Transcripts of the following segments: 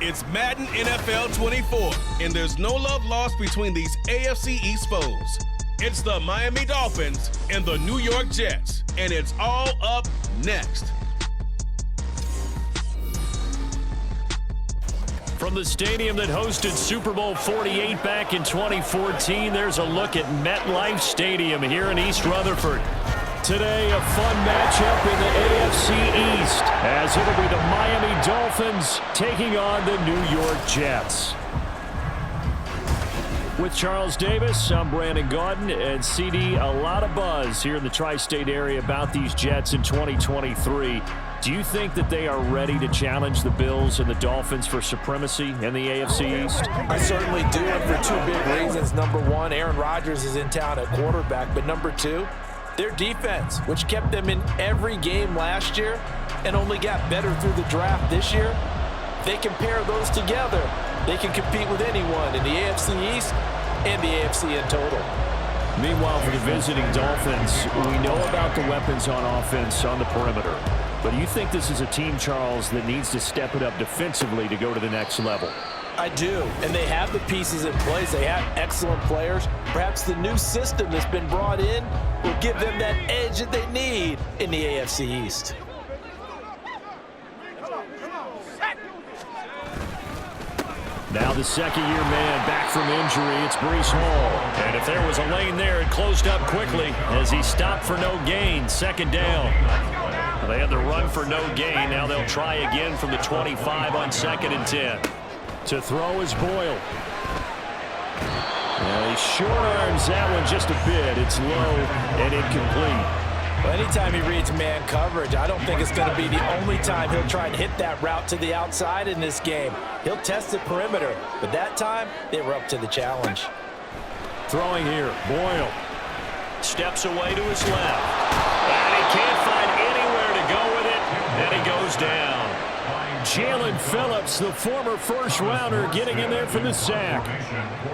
It's Madden NFL 24, and there's no love lost between these AFC East foes. It's the Miami Dolphins and the New York Jets, and it's all up next. From the stadium that hosted Super Bowl 48 back in 2014, there's a look at MetLife Stadium here in East Rutherford. Today, a fun matchup in the AFC East, as it'll be the Miami Dolphins taking on the New York Jets. With Charles Davis, I'm Brandon Gaudin, and CD, a lot of buzz here in the tri-state area about these Jets in 2023. Do you think that they are ready to challenge the Bills and the Dolphins for supremacy in the AFC East? I certainly do, and for two big reasons. Number one, Aaron Rodgers is in town at quarterback, but number two, their defense, which kept them in every game last year and only got better through the draft this year. They can pair those together. They can compete with anyone in the AFC East and the AFC in total. Meanwhile, for the visiting Dolphins, we know about the weapons on offense on the perimeter. But do you think this is a team, Charles, that needs to step it up defensively to go to the next level? I do, and they have the pieces in place. They have excellent players. Perhaps the new system that's been brought in will give them that edge that they need in the AFC East. Now the second-year man back from injury, it's Breece Hall. And if there was a lane there, it closed up quickly as he stopped for no gain. Second down. They had the run for no gain. Now they'll try again from the 25 on 2nd and 10. To throw is Boyle. Well, he short arms that one just a bit. It's low and incomplete. Well, anytime he reads man coverage, I don't think it's going to be the only time he'll try and hit that route to the outside in this game. He'll test the perimeter, but that time they were up to the challenge. Throwing here, Boyle. Steps away to his left. And he can't find anywhere to go with it, and he goes down. Jalen Phillips, the former first-rounder, getting in there for the sack.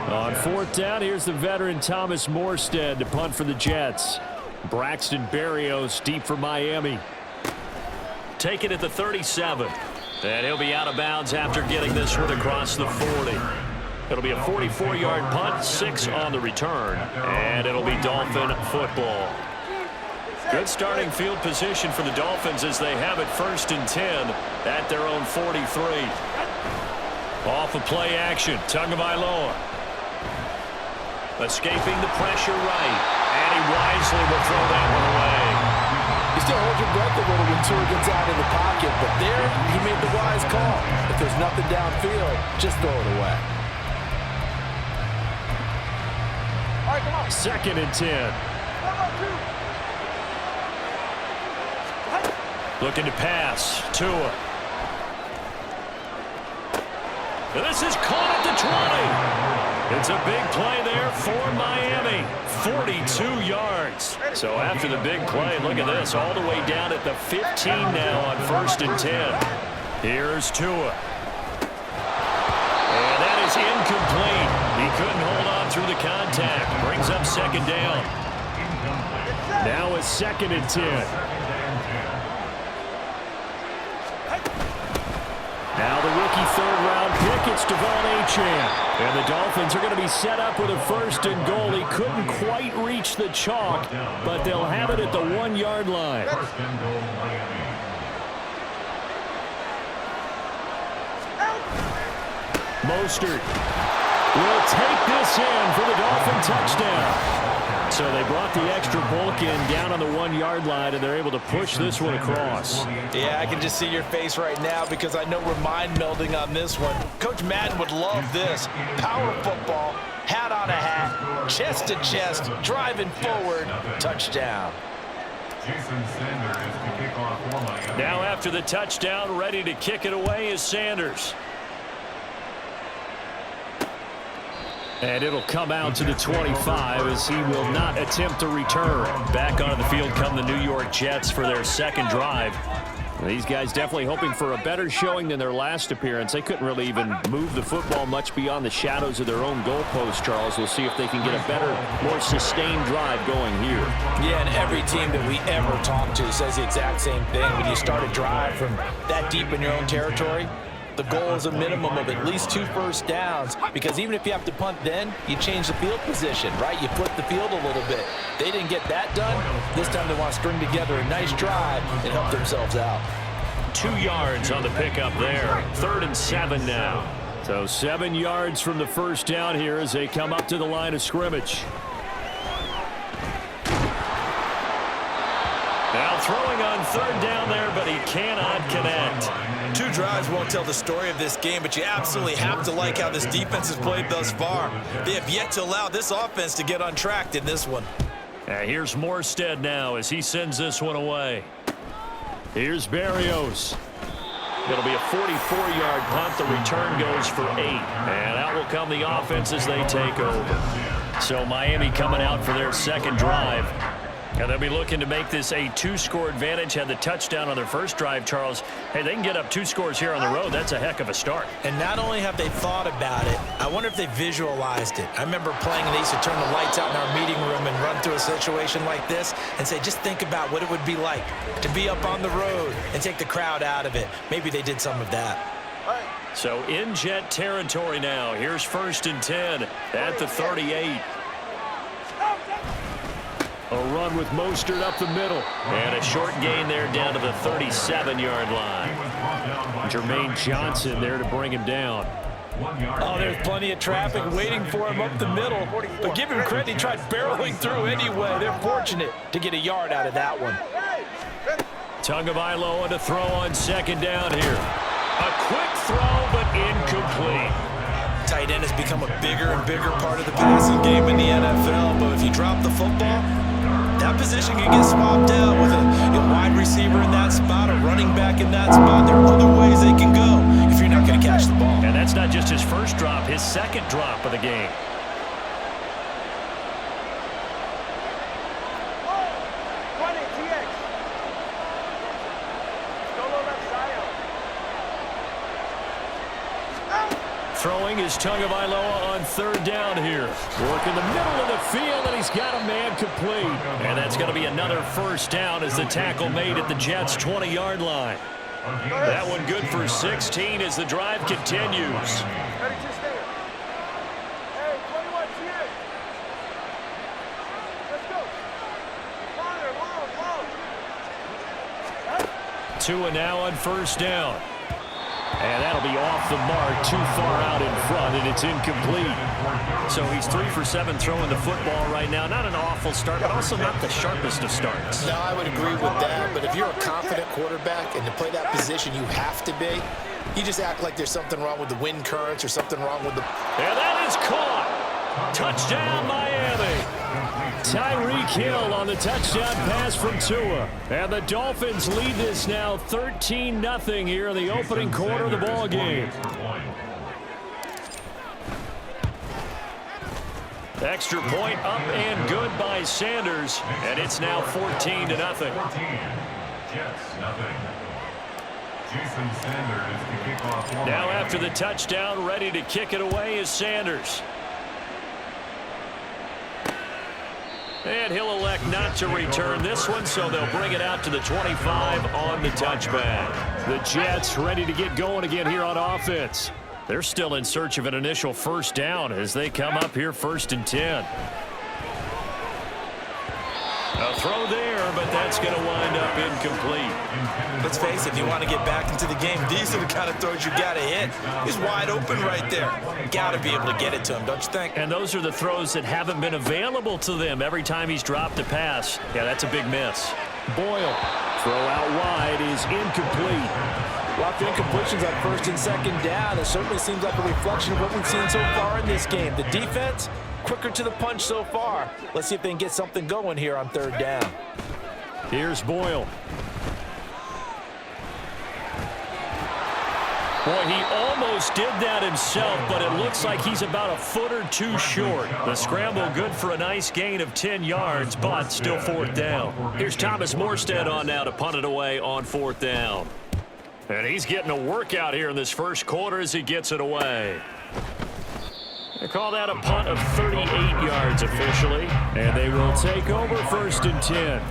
On 4th down, here's the veteran Thomas Morstead to punt for the Jets. Braxton Berrios deep for Miami. Take it at the 37. And he'll be out of bounds after getting this one across the 40. It'll be a 44-yard punt, 6 on the return, and it'll be Dolphin football. Good starting field position for the Dolphins as they have it 1st and 10 at their own 43. Off of play action, Tagovailoa. Escaping the pressure right, and he wisely will throw that one away. You still hold your breath a little when Tua gets out in the pocket, but there he made the wise call. If there's nothing downfield, just throw it away. All right, come on. 2nd and 10. Looking to pass. Tua. And this is caught at the 20. It's a big play there for Miami. 42 yards. So after the big play, look at this. All the way down at the 15 now on 1st and 10. Here's Tua. And that is incomplete. He couldn't hold on through the contact. Brings up 2nd down. Now it's 2nd and 10. Now the rookie 3rd-round pick, it's Devon Achane. And the Dolphins are going to be set up with a 1st and goal. He couldn't quite reach the chalk, but they'll have it at the 1-yard line. Mostert will take this in for the Dolphin touchdown. So they brought the extra bulk in down on the 1-yard line, and they're able to push this one across. Yeah, I can just see your face right now because I know we're mind melding on this one. Coach Madden would love this. Power football, hat on a hat, chest to chest, driving forward, touchdown. Now after the touchdown, ready to kick it away is Sanders. And it'll come out to the 25 as he will not attempt to return. Back onto the field come the New York Jets for their 2nd drive. These guys definitely hoping for a better showing than their last appearance. They couldn't really even move the football much beyond the shadows of their own goalpost, Charles. We'll see if they can get a better, more sustained drive going here. Yeah, and every team that we ever talk to says the exact same thing. When you start a drive from that deep in your own territory, The goal is a minimum of at least 2 first downs, because even if you have to punt then, you change the field position, right? You flip the field a little bit. They didn't get that done. This time they want to string together a nice drive and help themselves out. 2 yards on the pickup there. 3rd and 7 now. So 7 yards from the first down here as they come up to the line of scrimmage. Now throwing on 3rd down there, but he cannot connect. 2 drives won't tell the story of this game, but you absolutely have to like how this defense has played thus far. They have yet to allow this offense to get untracked in this one. Here's Morstead now as he sends this one away. Here's Berrios. It'll be a 44-yard punt. The return goes for 8. And out will come the offense as they take over. So Miami coming out for their second drive. And they'll be looking to make this a 2-score advantage. Had the touchdown on their first drive, Charles. Hey, they can get up 2 scores here on the road. That's a heck of a start. And not only have they thought about it, I wonder if they visualized it. I remember playing, and they used to turn the lights out in our meeting room and run through a situation like this and say, just think about what it would be like to be up on the road and take the crowd out of it. Maybe they did some of that. So in Jet territory now. Here's 1st and 10 at the 38. A run with Mostert up the middle. And a short gain there down to the 37-yard line. Jermaine Johnson there to bring him down. Oh, there's plenty of traffic waiting for him up the middle. But give him credit, he tried barreling through anyway. They're fortunate to get a yard out of that one. Tagovailoa to throw on 2nd down here. A quick throw, but incomplete. Tight end has become a bigger and bigger part of the passing game in the NFL, but if you drop the football, that position can get swapped out with a wide receiver in that spot, a running back in that spot. There are other ways they can go if you're not going to catch the ball. And that's not just his first drop, his second drop of the game. Throwing is Tagovailoa on 3rd down here. Work in the middle of the field, and he's got a man complete. And that's going to be another first down as the tackle made at the Jets' 20-yard line. That one good for 16 as the drive continues. Tua now on 1st down. And that'll be off the mark, too far out in front, and it's incomplete. So he's 3 for 7 throwing the football right now. Not an awful start, but also not the sharpest of starts. No, I would agree with that. But if you're a confident quarterback and to play that position you have to be, you just act like there's something wrong with the wind currents or something wrong with the... And that is caught. Touchdown, Miami. Tyreek Hill on the touchdown pass from Tua. And the Dolphins lead this now 13-0 here in the opening quarter of the ball game. Extra point up and good by Sanders. And it's now 14-0. Now after the touchdown, ready to kick it away is Sanders. And he'll elect not to return this one, so they'll bring it out to the 25 on the touchback. The Jets ready to get going again here on offense. They're still in search of an initial first down as they come up here 1st and 10. A throw there, but that's going to wind up incomplete. Let's face it, if you want to get back into the game, these are the kind of throws you got to hit. He's wide open right there. Got to be able to get it to him, don't you think? And those are the throws that haven't been available to them every time he's dropped a pass. Yeah, that's a big miss. Boyle, throw out wide is incomplete. Lots of incompletions on 1st and 2nd down. It certainly seems like a reflection of what we've seen so far in this game. The defense, quicker to the punch so far. Let's see if they can get something going here on 3rd down. Here's Boyle. Boy, he almost did that himself, but it looks like he's about a foot or 2 short. The scramble good for a nice gain of 10 yards, but still 4th down. Here's Thomas Morstead on now to punt it away on 4th down. And he's getting a workout here in this first quarter as he gets it away. They call that a punt of 38 yards officially, and they will take over 1st and 10.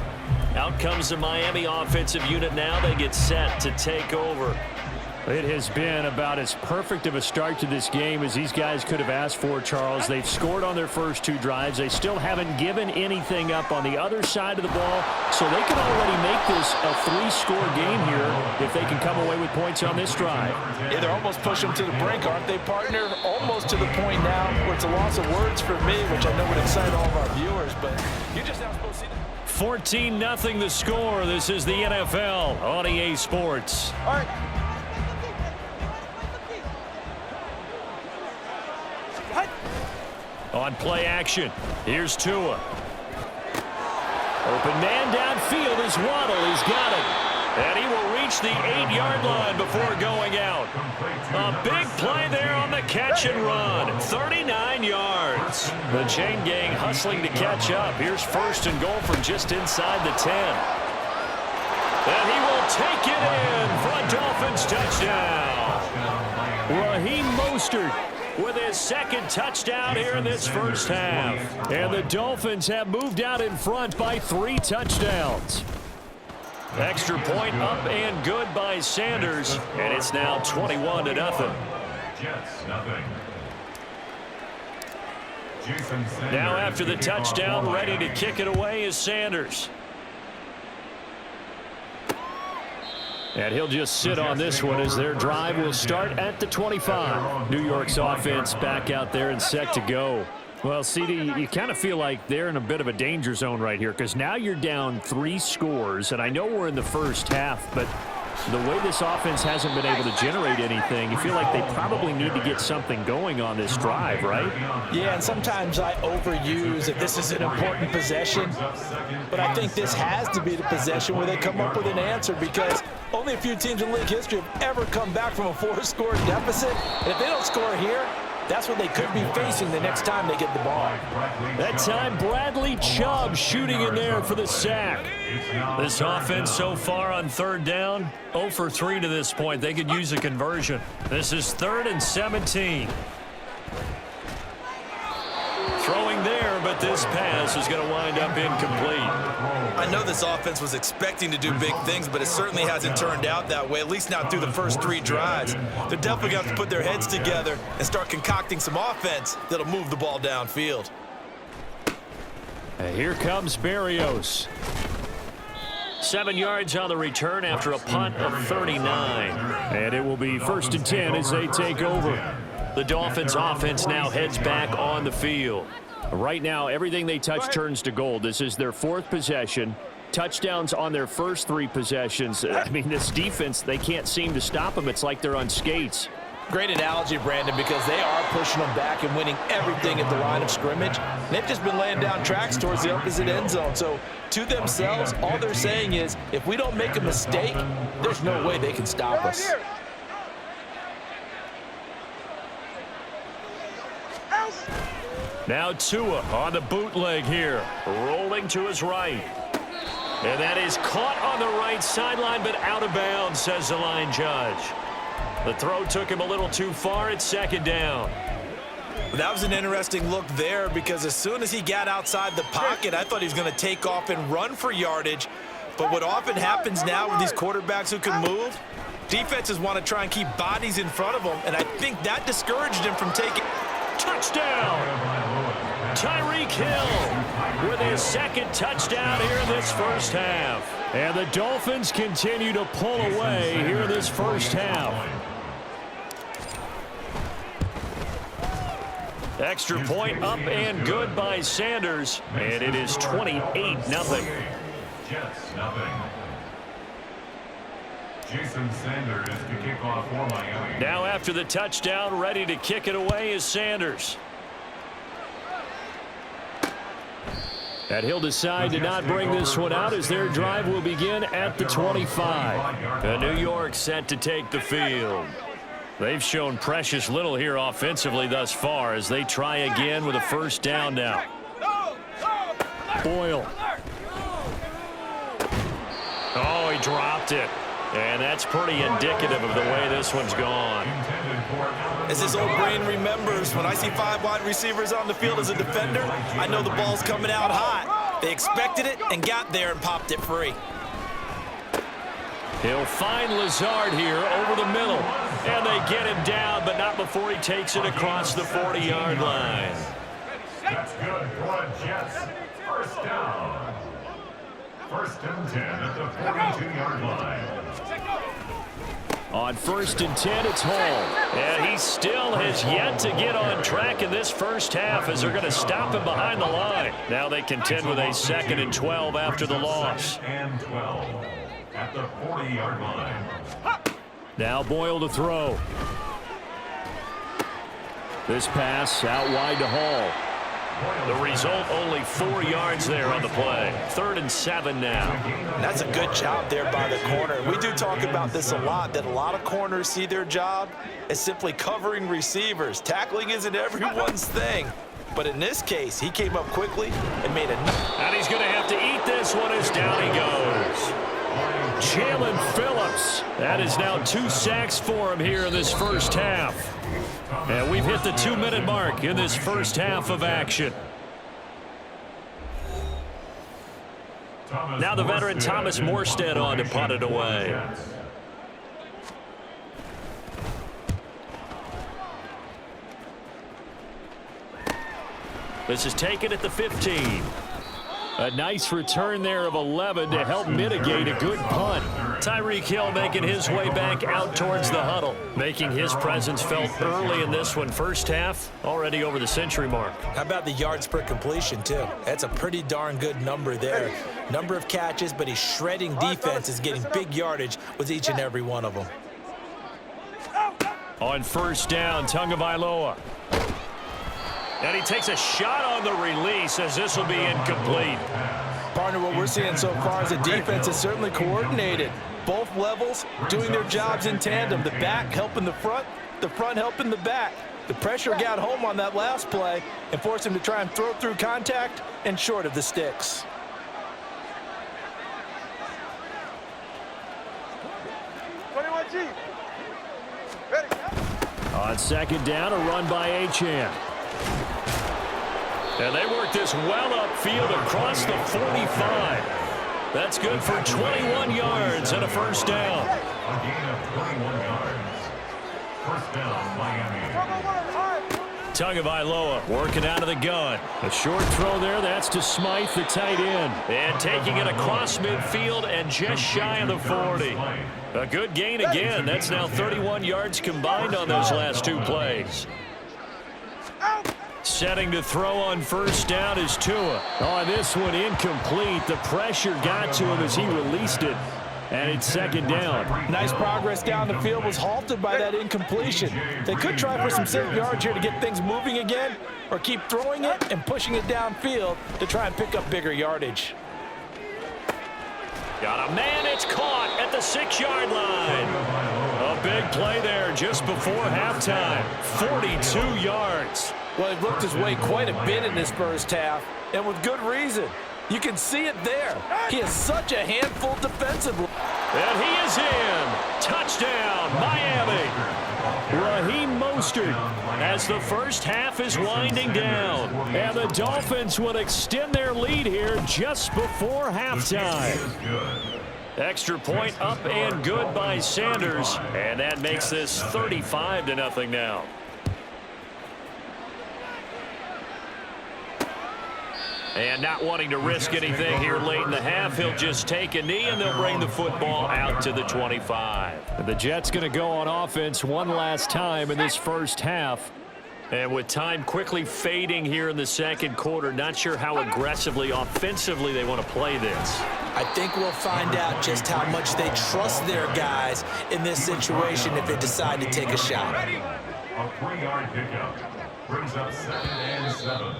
Out comes the Miami offensive unit now. They get set to take over. It has been about as perfect of a start to this game as these guys could have asked for, Charles. They've scored on their first 2 drives. They still haven't given anything up on the other side of the ball, so they can already make this a 3-score game here if they can come away with points on this drive. Yeah, they're almost pushing them to the brink, aren't they, partner? Almost to the point now where it's a loss of words for me, which I know would excite all of our viewers, but you're just not supposed to see that. 14-0 the score. This is the NFL on EA Sports. All right. On play action, here's Tua. Open man downfield is Waddle. He's got it. And he will reach the 8-yard line before going out. A big play there on the catch and run. 39 yards. The chain gang hustling to catch up. Here's 1st and goal from just inside the 10. And he will take it in for a Dolphins touchdown. Raheem Mostert with his 2nd touchdown here in this first half. And the Dolphins have moved out in front by 3 touchdowns. Extra point up and good by Sanders. And it's now 21-0. Now after the touchdown, ready to kick it away is Sanders. And he'll just sit on this one as their drive will start at the 25. New York's offense back out there and set to go. Well, CD, you kind of feel like they're in a bit of a danger zone right here because now you're down 3 scores, and I know we're in the first half, but the way this offense hasn't been able to generate anything, you feel like they probably need to get something going on this drive, right? Yeah, and sometimes I overuse that this is an important possession, but I think this has to be the possession where they come up with an answer because only a few teams in league history have ever come back from a 4-score deficit, and if they don't score here, that's what they could be facing the next time they get the ball. That time, Bradley Chubb shooting in there for the sack. This offense so far on 3rd down, 0 for 3 to this point. They could use a conversion. This is 3rd and 17. Throwing there, but this pass is going to wind up incomplete. I know this offense was expecting to do big things, but it certainly hasn't turned out that way, at least not through the first 3 drives. They're definitely going to have to put their heads together and start concocting some offense that'll move the ball downfield. And here comes Berrios. 7 yards on the return after a punt of 39. And it will be 1st and 10 as they take over. The Dolphins offense now heads back on the field. Right now, everything they touch turns to gold. This is their 4th possession. Touchdowns on their first 3 possessions. I mean, this defense, they can't seem to stop them. It's like they're on skates. Great analogy, Brandon, because they are pushing them back and winning everything at the line of scrimmage. They've just been laying down tracks towards the opposite end zone. So, to themselves, all they're saying is, if we don't make a mistake, there's no way they can stop us. Now Tua on the bootleg here, rolling to his right. And that is caught on the right sideline, but out of bounds, says the line judge. The throw took him a little too far. It's 2nd down. That was an interesting look there because as soon as he got outside the pocket, I thought he was going to take off and run for yardage. But what often happens now with these quarterbacks who can move, defenses want to try and keep bodies in front of them, and I think that discouraged him from taking... Touchdown! Tyreek Hill with his 2nd touchdown here in this first half. And the Dolphins continue to pull away here in this first half. Extra point up and good by Sanders. And it is 28-0. Jets, nothing. Jason Sanders to kick off for Miami. Now after the touchdown, ready to kick it away is Sanders. And he'll decide to not bring this one out as their drive will begin at the 25. And New York set to take the field. They've shown precious little here offensively thus far as they try again with a 1st down now. Boyle. Oh, he dropped it. And that's pretty indicative of the way this one's gone. As his old brain remembers, when I see 5 wide receivers on the field as a defender, I know the ball's coming out hot. They expected it and got there and popped it free. He'll find Lazard here over the middle. And they get him down, but not before he takes it across the 40-yard line. That's good for the Jets. First down. First and 10 at the 42-yard line. On 1st and 10, it's Hall. And he still has yet to get on track in this first half as they're going to stop him behind the line. Now they contend with a 2nd and 12 after the loss. And 12 at the 40-yard line. Now Boyle to throw. This pass out wide to Hall. The result, only 4 yards there on the play. 3rd and 7 now. That's a good job there by the corner. We do talk about this a lot, that a lot of corners see their job as simply covering receivers. Tackling isn't everyone's thing. But in this case, he came up quickly and made a... And he's going to have to eat this one as down he goes. Jalen Phillips. That is now 2 sacks for him here in this first half. And we've hit the 2-minute mark in this first half of action. Now the veteran Thomas Morstead on to punt it away. This is taken at the 15. A nice return there of 11 to help mitigate a good punt. Tyreek Hill making his way back out towards the huddle, making his presence felt early in this one. First half, already over the century mark. How about the yards per completion, too? That's a pretty darn good number there. Number of catches, but he's shredding defense, is getting big yardage with each and every one of them. On first down, Tagovailoa. And he takes a shot on the release as this will be incomplete. Partner, what we're seeing so far is the defense is certainly coordinated. Both levels doing their jobs in tandem. The back helping the front helping the back. The pressure got home on that last play and forced him to try and throw through contact and short of the sticks. On second down, a run by Achane. And they work this well upfield across the 45. That's good for 21 yards and a first down. A gain of 21 yards. First down, Miami. Tagovailoa working out of the gun. A short throw there. That's to Smythe, the tight end. And taking it across midfield and just shy of the 40. A good gain again. That's now 31 yards combined on those last 2 plays. Setting to throw on first down is Tua. On this one, incomplete. The pressure got to him as he released it. And it's second down. Nice progress down the field was halted by that incompletion. They could try for some safe yards here to get things moving again, or keep throwing it and pushing it downfield to try and pick up bigger yardage. Got a man, it's caught at the 6-yard line. A big play there just before halftime. 42 yards. Well, he looked his way quite a bit in this first half, and with good reason. You can see it there. He is such a handful defensively. And he is in. Touchdown, Miami. Raheem Mostert as the first half is winding down. And the Dolphins will extend their lead here just before halftime. Extra point up and good by Sanders. And that makes this 35-0 now. And not wanting to risk anything here late in the half, he'll just take a knee and they'll bring the football out to the 25. And the Jets going to go on offense one last time in this first half. And with time quickly fading here in the second quarter, not sure how aggressively, offensively they want to play this. I think we'll find out just how much they trust their guys in this situation if they decide to take a shot. A 3-yard pickup brings up 2nd and 7.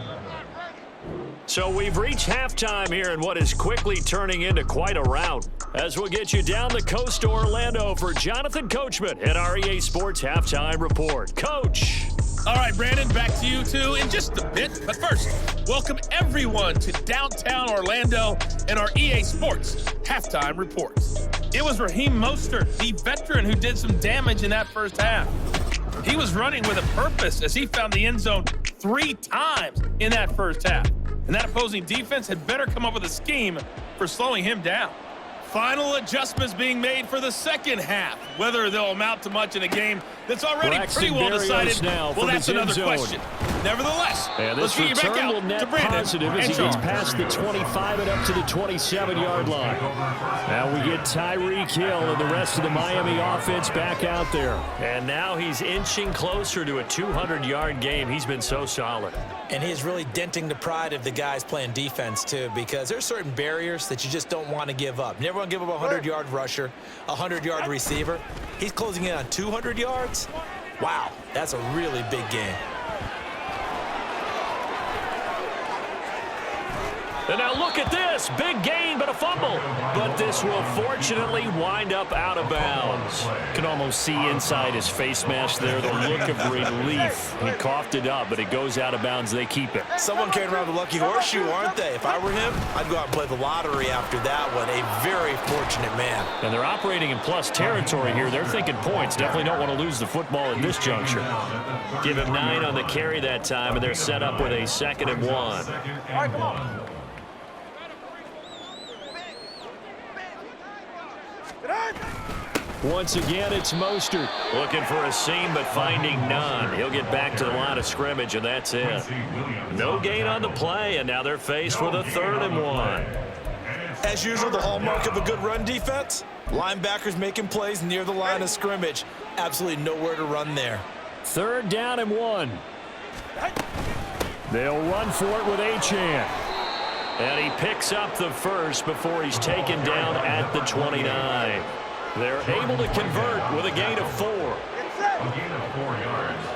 So we've reached halftime here in what is quickly turning into quite a rout. As we'll get you down the coast to Orlando for Jonathan Coachman at our EA Sports Halftime Report. Coach. All right, Brandon, back to you two in just a bit. But first, welcome everyone to downtown Orlando and our EA Sports Halftime Reports. It was Raheem Mostert, the veteran, who did some damage in that first half. He was running with a purpose as he found the end zone 3 times in that first half. And that opposing defense had better come up with a scheme for slowing him down. Final adjustments being made for the second half. Whether they'll amount to much in a game that's already pretty well decided, well, that's another question. Nevertheless, and let's this get you back return will out net to Brandon positive as and he gets Charles. past the 25 and up to the 27-yard line. Now we get Tyreek Hill and the rest of the Miami offense back out there. And now he's inching closer to a 200-yard game. He's been so solid. And he is really denting the pride of the guys playing defense, too, because there's certain barriers that you just don't want to give up. You never want to give up a 100-yard rusher, a 100-yard receiver. He's closing in on 200 yards. Wow, that's a really big game. And now look at this. Big gain, but a fumble. But this will fortunately wind up out of bounds. Can almost see inside his face mask there the look of relief. He coughed it up, but it goes out of bounds. They keep it. Someone carrying around the lucky horseshoe, aren't they? If I were him, I'd go out and play the lottery after that one. A very fortunate man. And they're operating in plus territory here. They're thinking points. Definitely don't want to lose the football at this juncture. Give him 9 on the carry that time, and they're set up with a 2nd and 1. All right, come on. Once again, it's Mostert. Looking for a seam, but finding none. He'll get back to the line of scrimmage, and that's it. No gain on the play, and now they're faced with a 3rd and 1. As usual, the hallmark of a good run defense, linebackers making plays near the line of scrimmage. Absolutely nowhere to run there. 3rd down and 1. They'll run for it with Achane. And he picks up the first before he's taken down at the 29. They're able to convert with a gain of 4. A gain of 4 yards.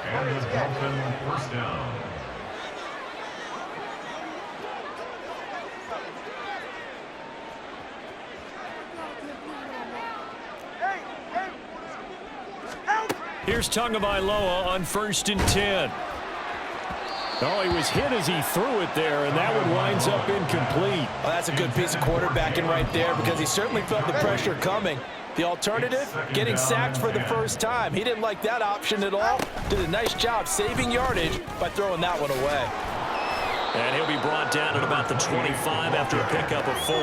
And the Dolphins first down. Here's Tagovailoa on 1st and 10. Oh, he was hit as he threw it there, and that one winds up incomplete. Well, that's a good piece of quarterbacking right there because he certainly felt the pressure coming. The alternative, getting sacked for the first time. He didn't like that option at all. Did a nice job saving yardage by throwing that one away. And he'll be brought down at about the 25 after a pickup of 4.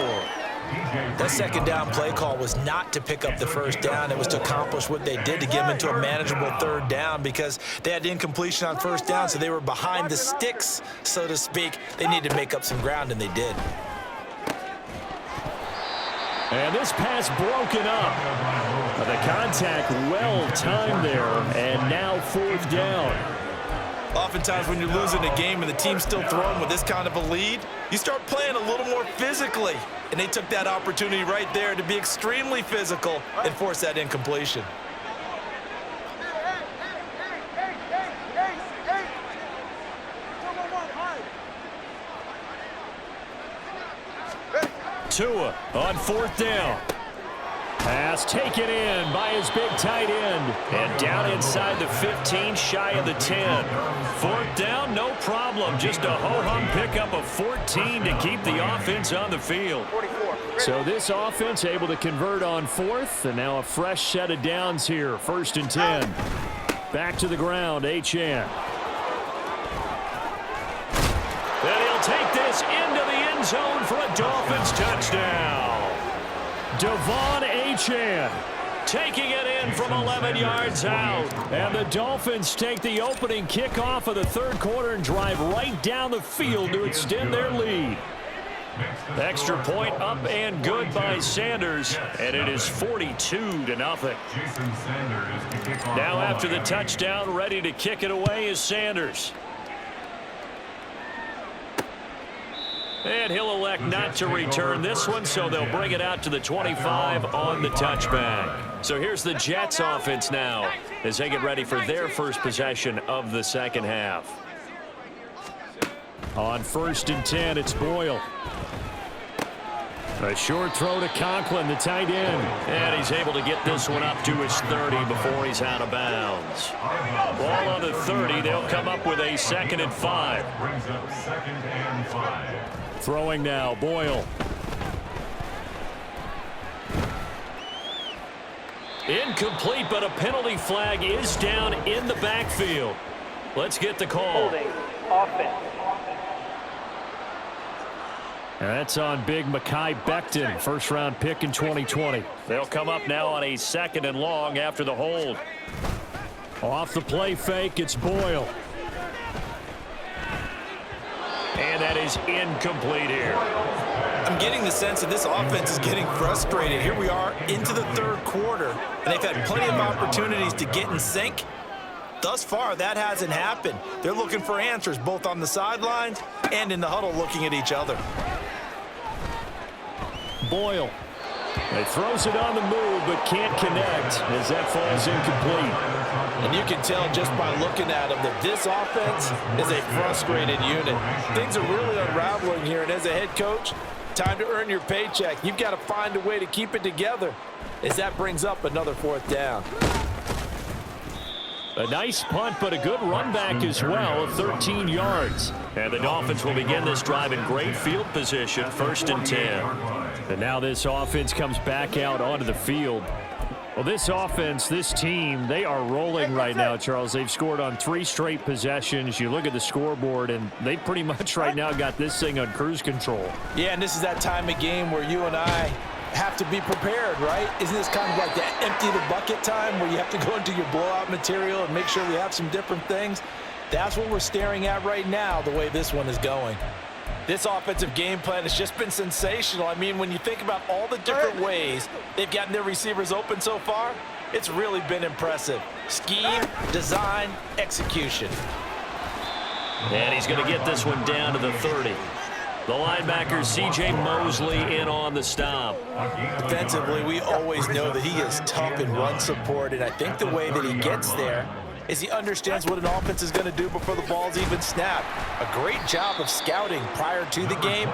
That 2nd down play call was not to pick up the 1st down. It was to accomplish what they did to get him into a manageable 3rd down because they had incompletion on 1st down, so they were behind the sticks, so to speak. They needed to make up some ground, and they did. And this pass broken up. The contact well timed there, and now 4th down. Oftentimes when you're losing a game and the team's still throwing with this kind of a lead, you start playing a little more physically. And they took that opportunity right there to be extremely physical and force that incompletion. Tua on 4th down. Pass taken in by his big tight end. And down inside the 15, shy of the 10. 4th down, no problem. Just a ho-hum pickup of 14 to keep the offense on the field. So this offense able to convert on 4th, and now a fresh set of downs here. 1st and 10. Back to the ground, Achane. And he'll take this into the end zone for a Dolphins touchdown. Devon Achane taking it in from 11 yards out. And the Dolphins take the opening kickoff of the 3rd quarter and drive right down the field to extend their lead. Extra point up and good by Sanders, and it is 42-0. Now after the touchdown, ready to kick it away is Sanders. And he'll elect not to return this one, so they'll bring it out to the 25 on the touchback. So here's the Jets offense now as they get ready for their first possession of the 2nd half. On 1st and 10, it's Boyle. A short throw to Conklin, the tight end. And he's able to get this one up to his 30 before he's out of bounds. Ball on the 30, they'll come up with a 2nd and 5. Brings up 2nd and 5. Throwing now, Boyle. Incomplete, but a penalty flag is down in the backfield. Let's get the call. Holding offense. And that's on big Mekhi Becton, first-round pick in 2020. They'll come up now on a 2nd and long after the hold. Off the play fake, it's Boyle. And that is incomplete here. I'm getting the sense that this offense is getting frustrated. Here we are into the 3rd quarter, and they've had plenty of opportunities to get in sync. Thus far, that hasn't happened. They're looking for answers both on the sidelines and in the huddle looking at each other. Boyle. He throws it on the move but can't connect as that falls incomplete. And you can tell just by looking at them that this offense is a frustrated unit. Things are really unraveling here, and as a head coach, time to earn your paycheck. You've got to find a way to keep it together as that brings up another 4th down. A nice punt, but a good run back as well of 13 yards. And the Dolphins will begin this drive in great field position, 1st and 10. And now this offense comes back out onto the field. Well, this offense, this team, they are rolling right now, Charles. They've scored on 3 straight possessions. You look at the scoreboard, and they pretty much right now got this thing on cruise control. Yeah, and this is that time of game where you and I have to be prepared, right? Isn't this kind of like that empty the bucket time where you have to go into your blowout material and make sure we have some different things? That's what we're staring at right now, the way this one is going. This offensive game plan has just been sensational. I mean, when you think about all the different ways they've gotten their receivers open so far, it's really been impressive. Scheme, design, execution. And he's going to get this one down to the 30. The linebacker, C.J. Mosley, in on the stop. Defensively, we always know that he is tough in run support, and I think the way that he gets there is he understands what an offense is going to do before the ball's even snapped. A great job of scouting prior to the game,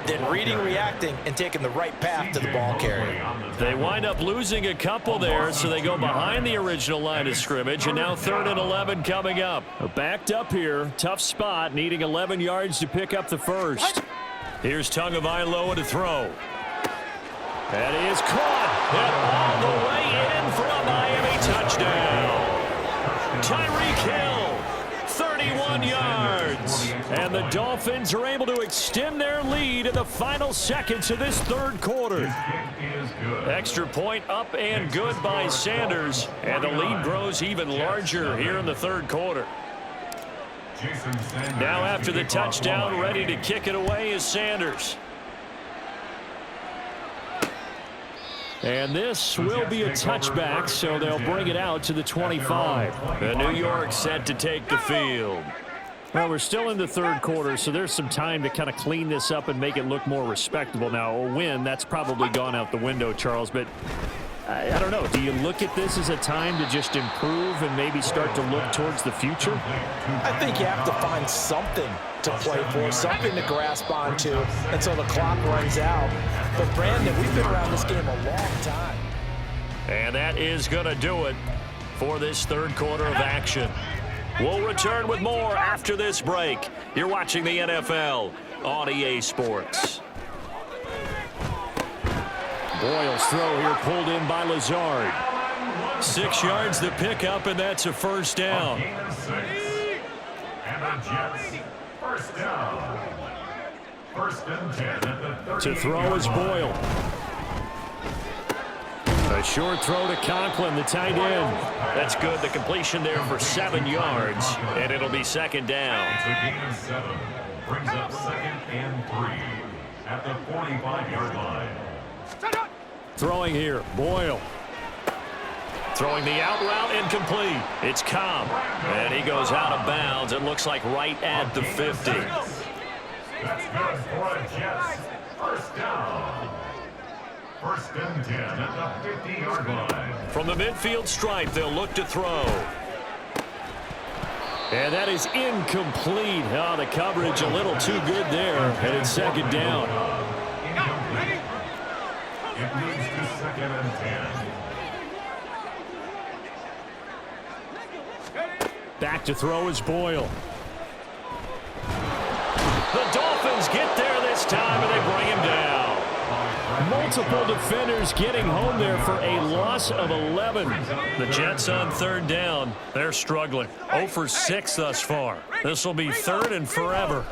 then reading, reacting, and taking the right path to the ball carrier. They wind up losing a couple there, so they go behind the original line of scrimmage, and now 3rd and 11 coming up. Backed up here, tough spot, needing 11 yards to pick up the first. Here's Tagovailoa to throw. And he is caught, and all the way in for a Miami touchdown. Tyreek Hill, 31 yards. And the Dolphins are able to extend their lead in the final seconds of this 3rd quarter. Extra point up and good by Sanders. And the lead grows even larger here in the 3rd quarter. Now after the touchdown, ready to kick it away is Sanders. And this will be a touchback, so they'll bring it out to the 25. The New York set to take the field. Well, we're still in the 3rd quarter, so there's some time to kind of clean this up and make it look more respectable. Now, a win, that's probably gone out the window, Charles, but I don't know. Do you look at this as a time to just improve and maybe start to look towards the future? I think you have to find something to play for, something to grasp onto until the clock runs out. But, Brandon, we've been around this game a long time. And that is going to do it for this 3rd quarter of action. We'll return with more after this break. You're watching the NFL on EA Sports. Boyle's throw here pulled in by Lazard. 6 yards the pickup, and that's a 1st down. And the Jets, 1st down. 1st and 10 at the 30. To throw is Boyle. A short throw to Conklin, the tight end. That's good. The completion there for 7 yards, and it'll be 2nd down. It's a gain of 7. Brings up 2nd and 3 at the 45-yard line. Throwing here, Boyle. Throwing the out route, incomplete. It's Cobb, and he goes out of bounds. It looks like right at the 50. That's good for a Jets. 1st down. 1st and 10 at the 50-yard line. From the midfield stripe, they'll look to throw. And that is incomplete. Oh, the coverage a little too good there, and it's 2nd down. Incomplete. It moves to 2nd and 10. Back to throw is Boyle. The Dolphins get there this time, and they bring him down. Multiple defenders getting home there for a loss of 11. The Jets on 3rd down. They're struggling. 0 for 6 thus far. This will be 3rd and forever.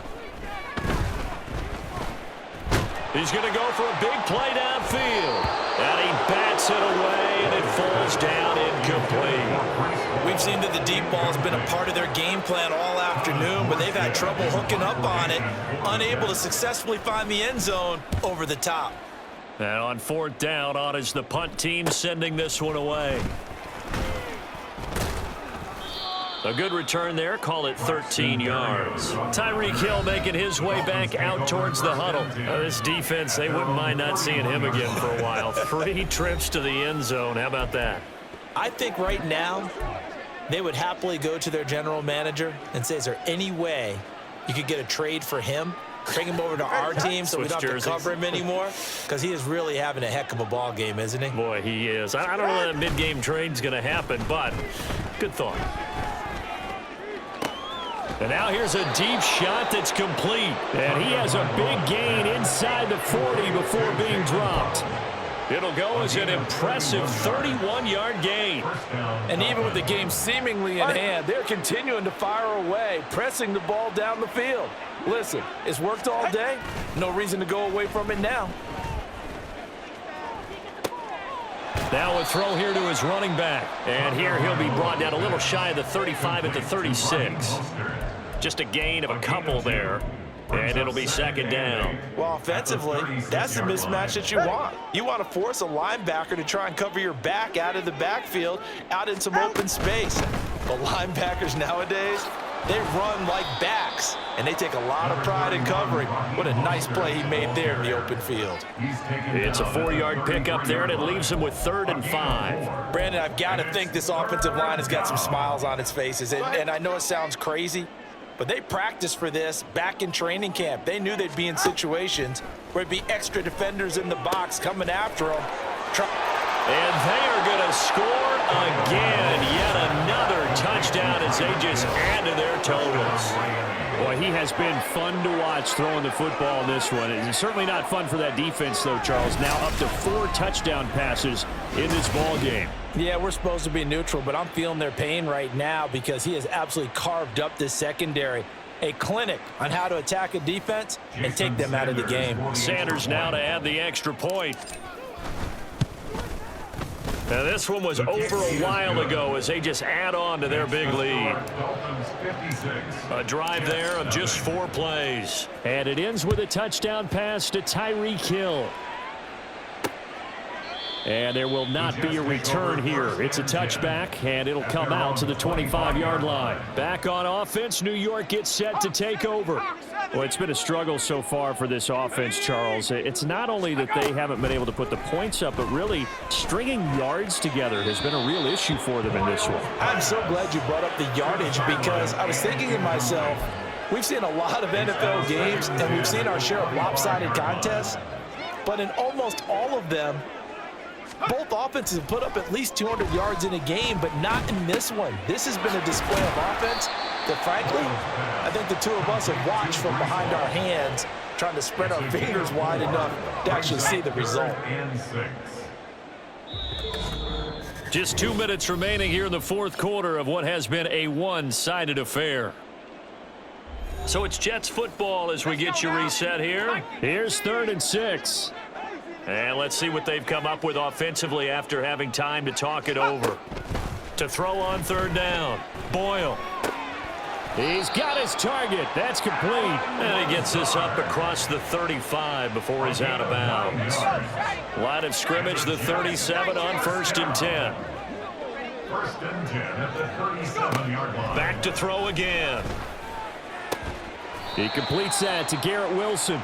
He's going to go for a big play downfield. And he bats it away, and it falls down incomplete. We've seen that the deep ball has been a part of their game plan all afternoon, but they've had trouble hooking up on it, unable to successfully find the end zone over the top. And on 4th down, on is the punt team sending this one away. A good return there. Call it 13 yards. Tyreek Hill making his way back out towards the huddle. This defense, they wouldn't mind not seeing him again for a while. 3 trips to the end zone. How about that? I think right now they would happily go to their general manager and say, is there any way you could get a trade for him? Bring him over to our team so we don't have to cover him anymore? Because he is really having a heck of a ball game, isn't he? Boy, he is. I don't know that mid-game trade's going to happen, but good thought. And now here's a deep shot that's complete. And he has a big gain inside the 40 before being dropped. It'll go as an impressive 31-yard gain. And even with the game seemingly in hand, they're continuing to fire away, pressing the ball down the field. Listen, it's worked all day. No reason to go away from it now. Now a throw here to his running back. And here he'll be brought down a little shy of the 35 at the 36. Just a gain of a couple there. And it'll be 2nd down. Well, offensively, that's the mismatch that you want. You want to force a linebacker to try and cover your back out of the backfield, out in some open space. The linebackers nowadays, they run like backs, and they take a lot of pride in covering. What a nice play he made there in the open field. It's a 4-yard pickup there, and it leaves him with 3rd and 5. Brandon, I've got to think this offensive line has got some smiles on its faces, and I know it sounds crazy, but they practiced for this back in training camp. They knew they'd be in situations where it'd be extra defenders in the box coming after them. And they are going to score again. Yet another touchdown as they just add to their totals. Boy, he has been fun to watch throwing the football in this one. It's certainly not fun for that defense, though, Charles. Now up to 4 touchdown passes in this ball game. Yeah, we're supposed to be neutral, but I'm feeling their pain right now because he has absolutely carved up this secondary. A clinic on how to attack a defense and take them out of the game. Sanders now to add the extra point. Now this one was over a while ago as they just add on to their big lead. A drive there of just 4 plays. And it ends with a touchdown pass to Tyreek Hill. And there will not be a return here. It's a touchback, and it'll come out to the 25-yard line. Back on offense, New York gets set to take over. Well, it's been a struggle so far for this offense, Charles. It's not only that they haven't been able to put the points up, but really stringing yards together has been a real issue for them in this one. I'm so glad you brought up the yardage because I was thinking to myself, we've seen a lot of NFL games, and we've seen our share of lopsided contests, but in almost all of them, both offenses have put up at least 200 yards in a game, but not in this one. This has been a display of offense that, frankly, I think the two of us have watched from behind our hands, trying to spread our fingers wide enough to actually see the result. Just 2 minutes remaining here in the 4th quarter of what has been a one-sided affair. So it's Jets football as we get you reset here. Here's 3rd and 6. And let's see what they've come up with offensively after having time to talk it over. To throw on 3rd down, Boyle. He's got his target. That's complete. And he gets this up across the 35 before he's out of bounds. Line of scrimmage, the 37 on 1st and 10. 1st and 10 at the 37-yard line. Back to throw again. He completes that to Garrett Wilson.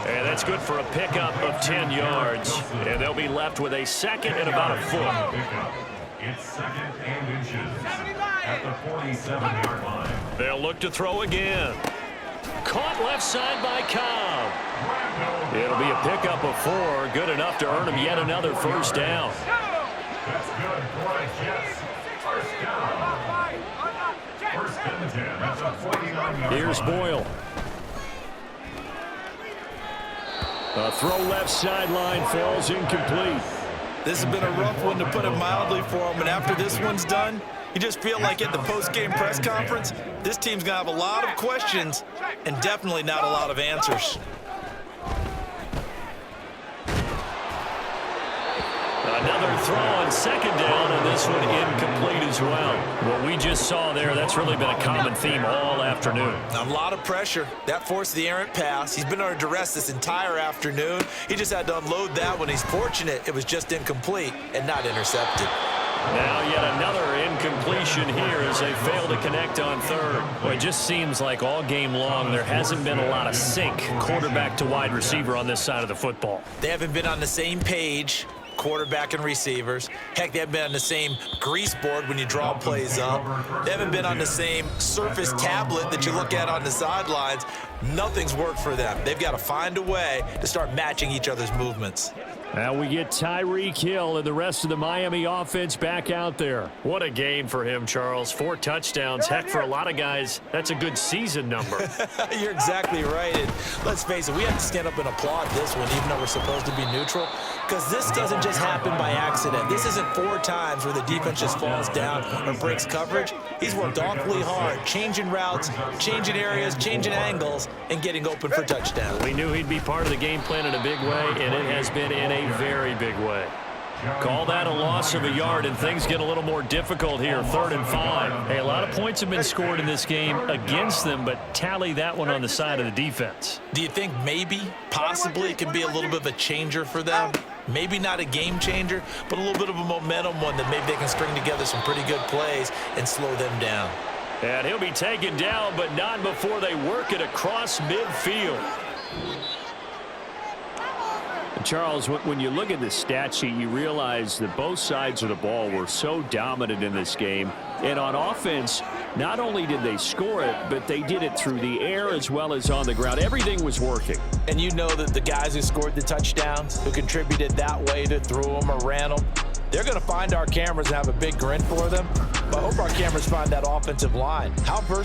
And that's good for a pickup of 10 yards. And they'll be left with a 2nd and about a foot. It's 2nd and inches at the 47-yard line. They'll look to throw again. Caught left side by Cobb. It'll be a pickup of 4. Good enough to earn him yet another 1st down. That's good for the Jets. 1st down. 1st and 10 at the 49-yard line. Here's Boyle. A throw left sideline falls incomplete. This has been a rough one, to put it mildly, for him. And after this one's done, you just feel like at the post-game press conference, this team's going to have a lot of questions and definitely not a lot of answers. Another throw on second down, and this one incomplete as well. What we just saw there, that's really been a common theme all afternoon. A lot of pressure. That forced the errant pass. He's been under duress this entire afternoon. He just had to unload that one. He's fortunate it was just incomplete and not intercepted. Now yet another incompletion here as they fail to connect on third. Well, it just seems like all game long there hasn't been a lot of sync quarterback to wide receiver on this side of the football. They haven't been on the same page, quarterback and receivers. Heck, they haven't been on the same grease board when you draw plays up. They haven't been on the same Surface tablet that you look at on the sidelines. Nothing's worked for them. They've got to find a way to start matching each other's movements. Now we get Tyreek Hill and the rest of the Miami offense back out there. What a game for him, Charles. 4 touchdowns. Heck, for a lot of guys, that's a good season number. You're exactly right. And let's face it, we have to stand up and applaud this one, even though we're supposed to be neutral, because this doesn't just happen by accident. This isn't 4 times where the defense just falls down or breaks coverage. He's worked awfully hard, changing routes, changing areas, changing angles, and getting open for touchdowns. We knew he'd be part of the game plan in a big way, and it has been in a very big way. Call that a loss of a yard, and things get a little more difficult here, 3rd and 5. Hey, a lot of points have been scored in this game against them, but tally that one on the side of the defense. Do you think maybe, possibly, it can be a little bit of a changer for them? Maybe not a game changer, but a little bit of a momentum one that maybe they can string together some pretty good plays and slow them down. And he'll be taken down, but not before they work it across midfield. Charles, when you look at the stat sheet, you realize that both sides of the ball were so dominant in this game. And on offense, not only did they score it, but they did it through the air as well as on the ground. Everything was working. And you know that the guys who scored the touchdowns, who contributed that way to threw them or ran them, they're going to find our cameras and have a big grin for them. But I hope our cameras find that offensive line. How versatile